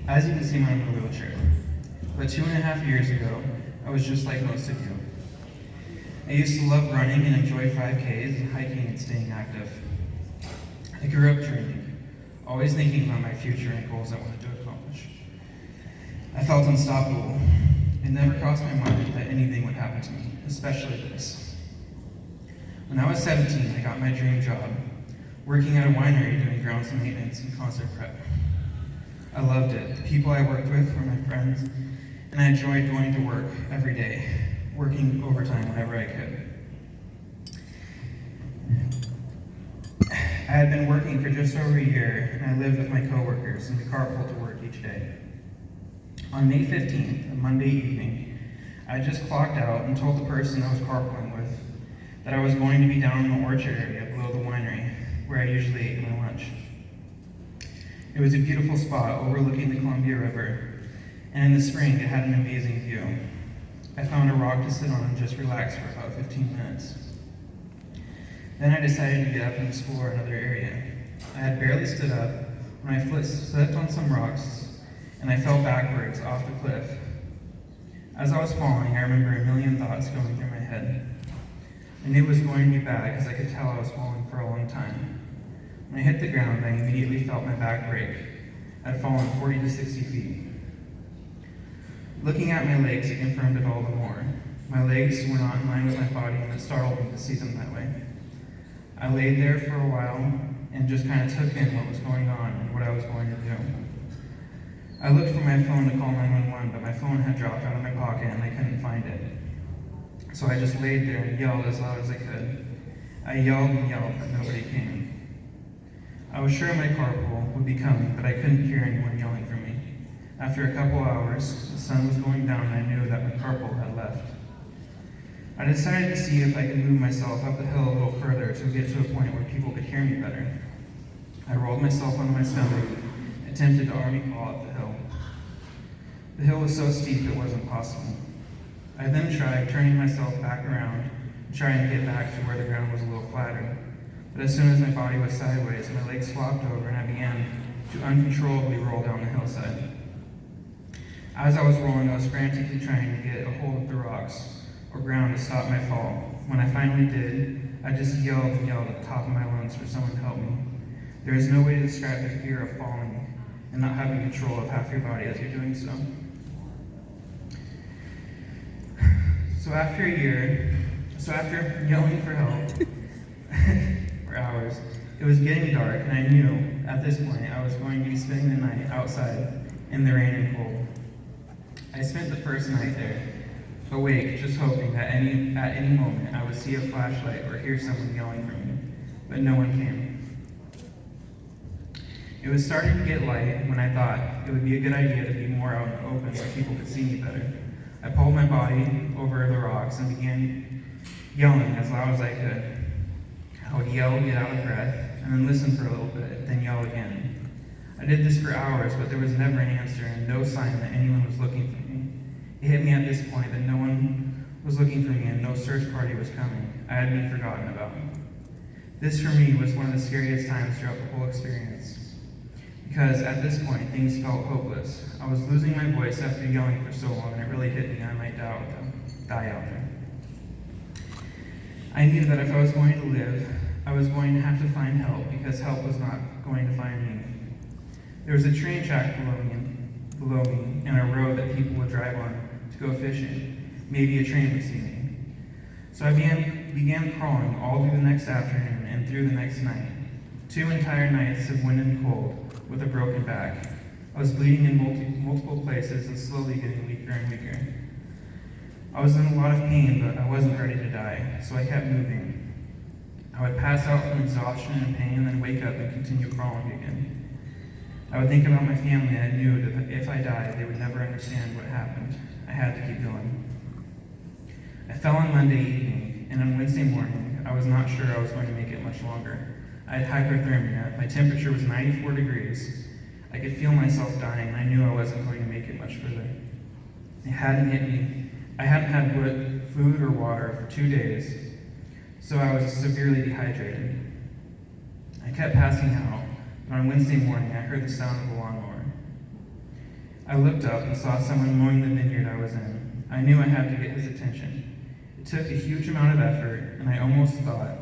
As you can see, I'm in a wheelchair. But 2.5 years ago, I was just like most of you. I used to love running and enjoy 5Ks and hiking and staying active. I grew up dreaming, always thinking about my future and goals I wanted to accomplish. I felt unstoppable. It never crossed my mind that anything would happen to me, especially this. When I was 17, I got my dream job, working at a winery doing grounds maintenance and concert prep. I loved it. The people I worked with were my friends, and I enjoyed going to work every day, working overtime whenever I could. I had been working for just over a year, and I lived with my coworkers, and we carpooled to work each day. On May 15th, a Monday evening, I just clocked out and told the person I was carpooling with that I was going to be down in the orchard area below the winery, where I usually ate my lunch. It was a beautiful spot overlooking the Columbia River, and in the spring it had an amazing view. I found a rock to sit on and just relax for about 15 minutes. Then I decided to get up and explore another area. I had barely stood up when my foot slipped on some rocks and I fell backwards off the cliff. As I was falling, I remember a million thoughts going through my head. I knew it was going to be bad because I could tell I was falling for a long time. When I hit the ground, I immediately felt my back break. I'd fallen 40 to 60 feet. Looking at my legs, it confirmed it all the more. My legs were not in line with my body, and it startled me to see them that way. I laid there for a while and just kind of took in what was going on and what I was going to do. I looked for my phone to call 911, but my phone had dropped out of my pocket and I couldn't find it. So I just laid there and yelled as loud as I could. I yelled and yelled, but nobody came. I was sure my carpool would be coming, but I couldn't hear anyone yelling for me. After a couple hours, the sun was going down and I knew that my carpool had left. I decided to see if I could move myself up the hill a little further to get to a point where people could hear me better. I rolled myself onto my stomach, attempted to army crawl up the hill. The hill was so steep it wasn't possible. I then tried turning myself back around and trying to get back to where the ground was a little flatter. But as soon as my body was sideways, my legs flopped over and I began to uncontrollably roll down the hillside. As I was rolling, I was frantically trying to get a hold of the rocks or ground to stop my fall. When I finally did, I just yelled and yelled at the top of my lungs for someone to help me. There is no way to describe the fear of falling and not having control of half your body as you're doing so. So after yelling for help for hours, it was getting dark, and I knew at this point I was going to be spending the night outside in the rain and cold. I spent the first night there, awake, just hoping that at any moment I would see a flashlight or hear someone yelling for me, but no one came. It was starting to get light when I thought it would be a good idea to be more out in the open where people could see me better. I pulled my body over the rocks and began yelling as loud as I could. I would yell, get out of breath, and then listen for a little bit, then yell again. I did this for hours, but there was never an answer and no sign that anyone was looking for me. It hit me at this point that no one was looking for me and no search party was coming. I had been forgotten about. This for me was one of the scariest times throughout the whole experience. Because at this point, things felt hopeless. I was losing my voice after yelling for so long, and it really hit me I might die out there. I knew that if I was going to live, I was going to have to find help, because help was not going to find me. There was a train track below me, and a road that people would drive on to go fishing. Maybe a train would see me. So I began crawling all through the next afternoon and through the next night. 2 entire nights of wind and cold, with a broken back. I was bleeding in multiple places and slowly getting weaker and weaker. I was in a lot of pain, but I wasn't ready to die, so I kept moving. I would pass out from exhaustion and pain, then wake up and continue crawling again. I would think about my family, and I knew that if I died, they would never understand what happened. I had to keep going. I fell on Monday evening, and on Wednesday morning, I was not sure I was going to make it much longer. I had hypothermia. My temperature was 94 degrees. I could feel myself dying, and I knew I wasn't going to make it much further. It hadn't hit me. I hadn't had food or water for 2 days, so I was severely dehydrated. I kept passing out, but on Wednesday morning, I heard the sound of a lawnmower. I looked up and saw someone mowing the vineyard I was in. I knew I had to get his attention. It took a huge amount of effort, and I almost thought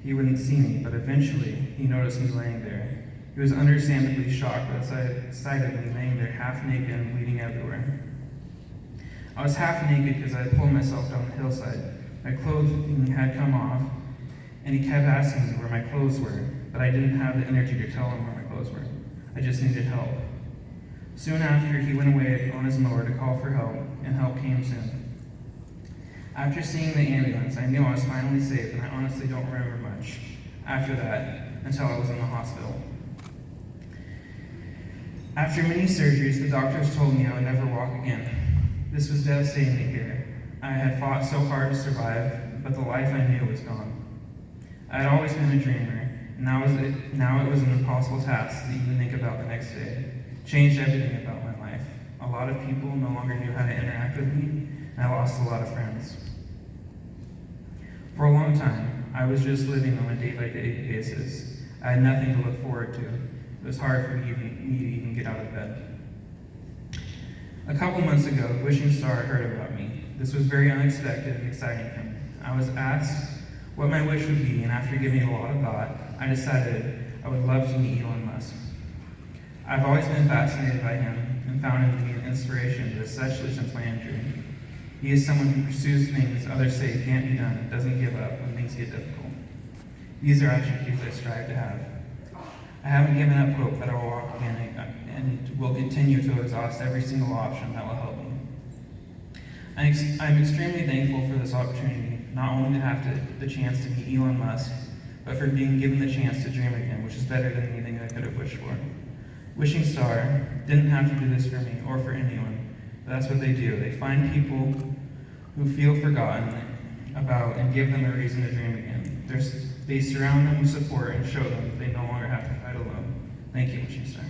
he wouldn't see me, but eventually he noticed me laying there. He was understandably shocked as I sighted me laying there half naked and bleeding everywhere. I was half naked because I had pulled myself down the hillside. My clothing had come off, and he kept asking me where my clothes were, but I didn't have the energy to tell him where my clothes were. I just needed help. Soon after, he went away on his mower to call for help, and help came soon. After seeing the ambulance, I knew I was finally safe, and I honestly don't remember much after that until I was in the hospital. After many surgeries, the doctors told me I would never walk again. This was devastating to hear. I had fought so hard to survive, but the life I knew was gone. I had always been a dreamer, and now it was an impossible task to even think about the next day. It changed everything about my life. A lot of people no longer knew how to interact with me, and I lost a lot of friends. For a long time, I was just living on a day-by-day basis. I had nothing to look forward to. It was hard for me to even get out of bed. A couple months ago, Wishing Star heard about me. This was very unexpected and exciting for me. I was asked what my wish would be, and after giving a lot of thought, I decided I would love to meet Elon Musk. I've always been fascinated by him and found him to be an inspiration, but especially since my injury. He is someone who pursues things others say can't be done and doesn't give up when things get difficult. These are attributes I strive to have. I haven't given up hope that I will walk again and will continue to exhaust every single option that will help me. I'm extremely thankful for this opportunity, not only to have the chance to meet Elon Musk, but for being given the chance to dream again, which is better than anything I could have wished for. Wishing Star didn't have to do this for me or for anyone, but that's what they do. They find people who feel forgotten about and give them a reason to dream again. They surround them with support and show them that they no longer have to fight alone. Thank you, Wishing Star.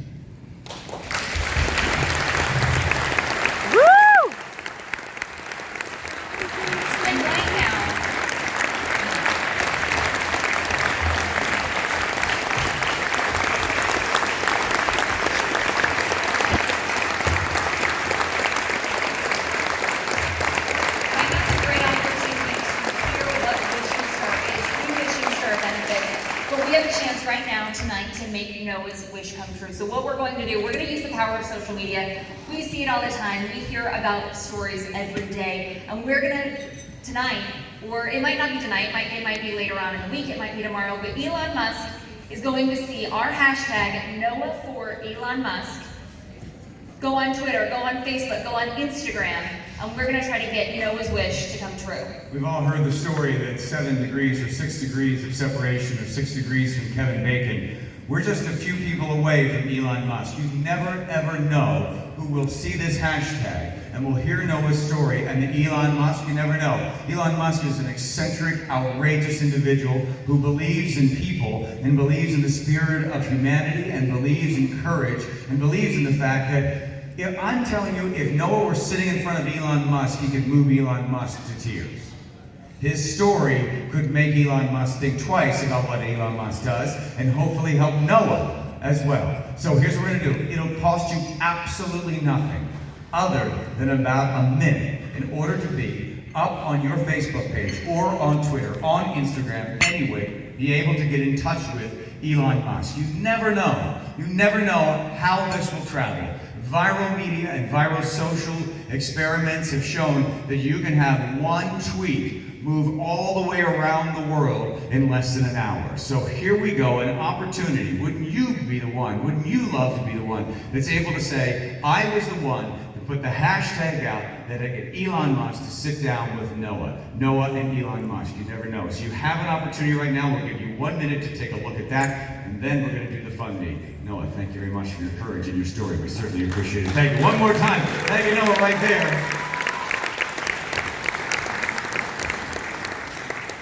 We have a chance right now tonight to make Noah's wish come true. So what we're going to do, we're going to use the power of social media. We see it all the time. We hear about stories every day. And we're going to, tonight, or it might not be tonight, it might be later on in the week, it might be tomorrow, but Elon Musk is going to see our hashtag Noah for Elon Musk. Go on Twitter, go on Facebook, go on Instagram, and we're going to try to get Noah's wish to come true. We've all heard the story that 7 degrees or 6 degrees of separation or 6 degrees from Kevin Bacon. We're just a few people away from Elon Musk. You never ever know who will see this hashtag and will hear Noah's story. And Elon Musk, you never know. Elon Musk is an eccentric, outrageous individual who believes in people and believes in the spirit of humanity and believes in courage and believes in the fact that I'm telling you, if Noah were sitting in front of Elon Musk, he could move Elon Musk to tears. His story could make Elon Musk think twice about what Elon Musk does and hopefully help Noah as well. So here's what we're going to do. It'll cost you absolutely nothing other than about a minute in order to be up on your Facebook page or on Twitter, on Instagram, anyway, be able to get in touch with Elon Musk. You never know. You never know how this will travel. Viral media and viral social experiments have shown that you can have one tweet move all the way around the world in less than an hour. So here we go, an opportunity. Wouldn't you be the one? Wouldn't you love to be the one that's able to say, I was the one to put the hashtag out that I get Elon Musk to sit down with Noah and Elon Musk. You never know. So you have an opportunity right now. We'll give you 1 minute to take a look at that, and then we're going to do the funding. Noah, thank you very much for your courage and your story. We certainly appreciate it. Thank you. One more time. Thank you, Noah, right there.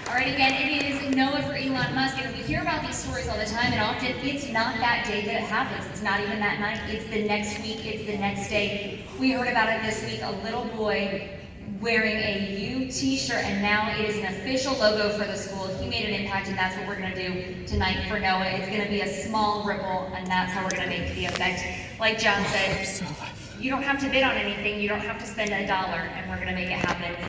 All right, again, it is Noah for Elon Musk, and we hear about these stories all the time, and often it's not that day that it happens. It's not even that night. It's the next week. It's the next day. We heard about it this week, a little boy wearing a U t-shirt, and now it is an official logo for the school. He made an impact, and that's what we're going to do tonight for Noah. It's going to be a small ripple, and that's how we're going to make the effect. Like John said, You don't have to bid on anything, you don't have to spend $1, and we're gonna make it happen.